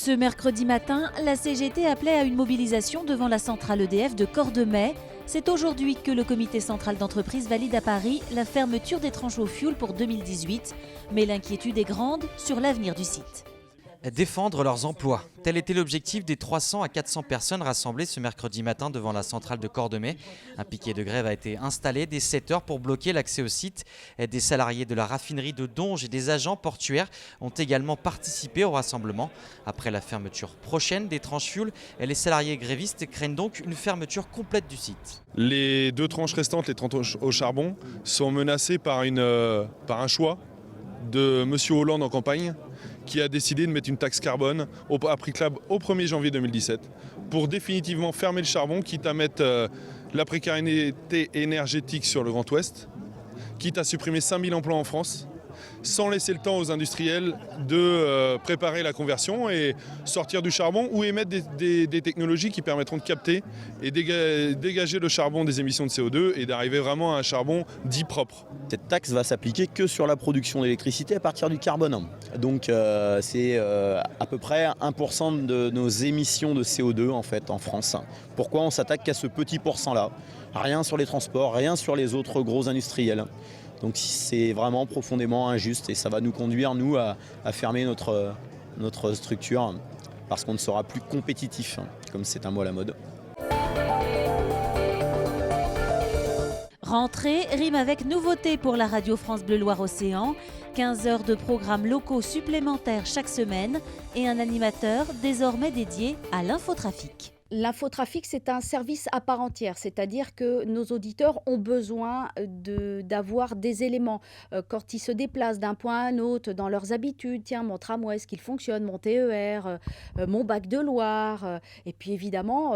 Ce mercredi matin, la CGT appelait à une mobilisation devant la centrale EDF de Cordemais. C'est aujourd'hui que le comité central d'entreprise valide à Paris la fermeture des tranches au fioul pour 2018. Mais l'inquiétude est grande sur l'avenir du site. Défendre leurs emplois. Tel était l'objectif des 300 à 400 personnes rassemblées ce mercredi matin devant la centrale de Cordemais. Un piquet de grève a été installé dès 7 heures pour bloquer l'accès au site. Des salariés de la raffinerie de Donge et des agents portuaires ont également participé au rassemblement. Après la fermeture prochaine des tranches fioul, les salariés grévistes craignent donc une fermeture complète du site. Les 2 tranches restantes, les tranches au charbon, sont menacées par un choix de M. Hollande en campagne, qui a décidé de mettre une taxe carbone à prix club au 1er janvier 2017 pour définitivement fermer le charbon, quitte à mettre la précarité énergétique sur le Grand Ouest, quitte à supprimer 5000 emplois en France, sans laisser le temps aux industriels de préparer la conversion et sortir du charbon ou émettre des technologies qui permettront de capter et dégager le charbon des émissions de CO2 et d'arriver vraiment à un charbon dit propre. Cette taxe va s'appliquer que sur la production d'électricité à partir du carbone. Donc c'est à peu près 1% de nos émissions de CO2 en fait en France. Pourquoi on s'attaque qu'à ce petit pourcent-là? Rien sur les transports, rien sur les autres gros industriels. Donc c'est vraiment profondément injuste et ça va nous conduire, nous, à fermer notre structure parce qu'on ne sera plus compétitif, comme c'est un mot à la mode. Rentrée rime avec nouveauté pour la radio France Bleu Loire-Océan. 15 heures de programmes locaux supplémentaires chaque semaine et un animateur désormais dédié à l'infotrafic. L'infotrafic, c'est un service à part entière, c'est-à-dire que nos auditeurs ont besoin d'avoir des éléments quand ils se déplacent d'un point à un autre dans leurs habitudes. Tiens, mon tramway, est-ce qu'il fonctionne, mon TER, mon bac de Loire, et puis évidemment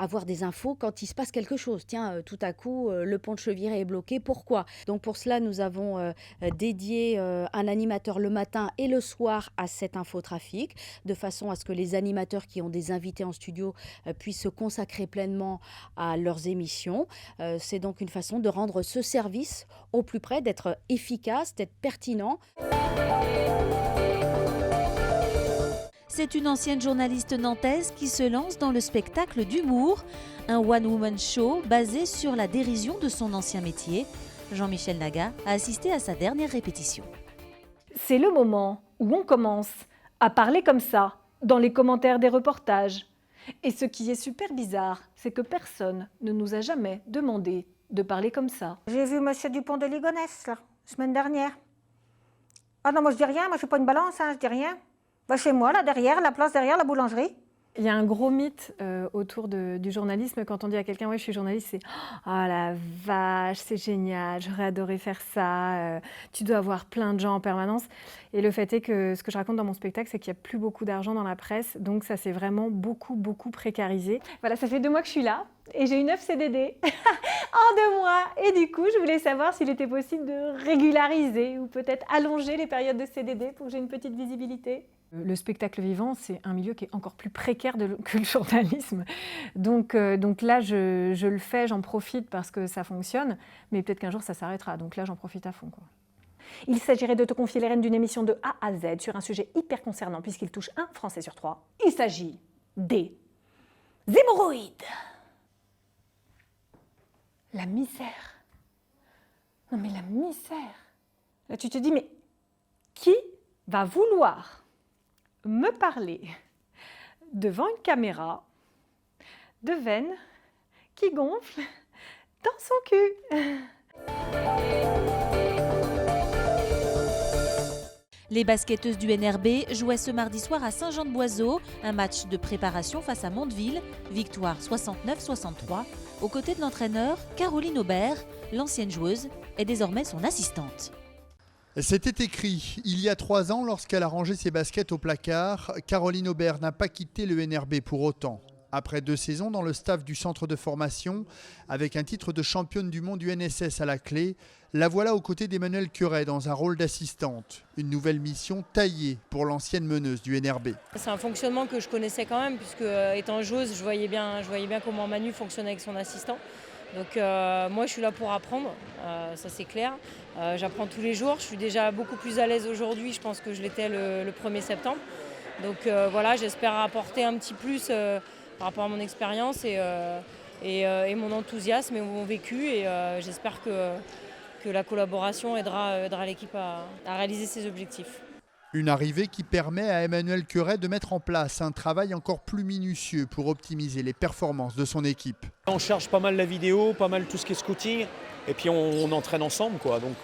avoir des infos quand il se passe quelque chose. Tiens, tout à coup, le pont de Cheviré est bloqué, pourquoi? Donc pour cela, nous avons dédié un animateur le matin et le soir à cet infotrafic, de façon à ce que les animateurs qui ont des invités en studio puissent se consacrer pleinement à leurs émissions. C'est donc une façon de rendre ce service au plus près, d'être efficace, d'être pertinent. C'est une ancienne journaliste nantaise qui se lance dans le spectacle d'humour, un one-woman show basé sur la dérision de son ancien métier. Jean-Michel Naga a assisté à sa dernière répétition. C'est le moment où on commence à parler comme ça, dans les commentaires des reportages. Et ce qui est super bizarre, c'est que personne ne nous a jamais demandé de parler comme ça. J'ai vu monsieur Dupont de Ligonnès, la semaine dernière. Ah non, moi je dis rien, moi je fais pas une balance, je dis rien. Va chez moi, là derrière, la place derrière, la boulangerie. Il y a un gros mythe autour du journalisme. Quand on dit à quelqu'un « ouais, je suis journaliste », c'est « oh la vache, c'est génial, j'aurais adoré faire ça, tu dois avoir plein de gens en permanence ». Et le fait est que ce que je raconte dans mon spectacle, c'est qu'il n'y a plus beaucoup d'argent dans la presse, donc ça s'est vraiment beaucoup précarisé. Voilà, ça fait 2 mois que je suis là et j'ai eu 9 CDD en 2 mois. Et du coup, je voulais savoir s'il était possible de régulariser ou peut-être allonger les périodes de CDD pour que j'ai une petite visibilité. Le spectacle vivant, c'est un milieu qui est encore plus précaire que le journalisme. Donc là, je le fais, j'en profite parce que ça fonctionne, mais peut-être qu'un jour, ça s'arrêtera. Donc là, j'en profite à fond, quoi. Il s'agirait de te confier les rênes d'une émission de A à Z sur un sujet hyper concernant puisqu'il touche 1 Français sur 3. Il s'agit des hémorroïdes. La misère. Non mais la misère. Là, tu te dis, mais qui va vouloir me parler devant une caméra de veines qui gonflent dans son cul? Les basketteuses du NRB jouaient ce mardi soir à Saint-Jean-de-Boiseau, un match de préparation face à Mondeville, victoire 69-63, aux côtés de l'entraîneur Caroline Aubert, l'ancienne joueuse, est désormais son assistante. C'était écrit il y a 3 ans lorsqu'elle a rangé ses baskets au placard. Caroline Aubert n'a pas quitté le NRB pour autant. Après 2 saisons dans le staff du centre de formation, avec un titre de championne du monde du NSS à la clé, la voilà aux côtés d'Emmanuelle Curet dans un rôle d'assistante. Une nouvelle mission taillée pour l'ancienne meneuse du NRB. C'est un fonctionnement que je connaissais quand même, puisque étant joueuse, je voyais bien comment Manu fonctionnait avec son assistant. Donc moi je suis là pour apprendre, ça c'est clair. J'apprends tous les jours, je suis déjà beaucoup plus à l'aise aujourd'hui, je pense que je l'étais le 1er septembre. Donc voilà, j'espère apporter un petit plus par rapport à mon expérience et mon enthousiasme et mon vécu. Et j'espère que la collaboration aidera l'équipe à réaliser ses objectifs. Une arrivée qui permet à Emmanuel Queret de mettre en place un travail encore plus minutieux pour optimiser les performances de son équipe. On charge pas mal la vidéo, pas mal tout ce qui est scouting, et puis on entraîne ensemble, quoi. Donc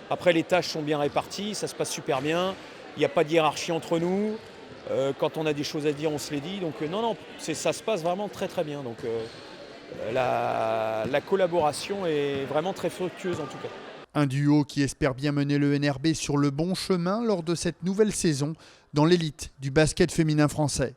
après les tâches sont bien réparties, ça se passe super bien, il n'y a pas de hiérarchie entre nous. Quand on a des choses à dire, on se les dit. Donc non, ça se passe vraiment très très bien. Donc la collaboration est vraiment très fructueuse en tout cas. Un duo qui espère bien mener le NRB sur le bon chemin lors de cette nouvelle saison dans l'élite du basket féminin français.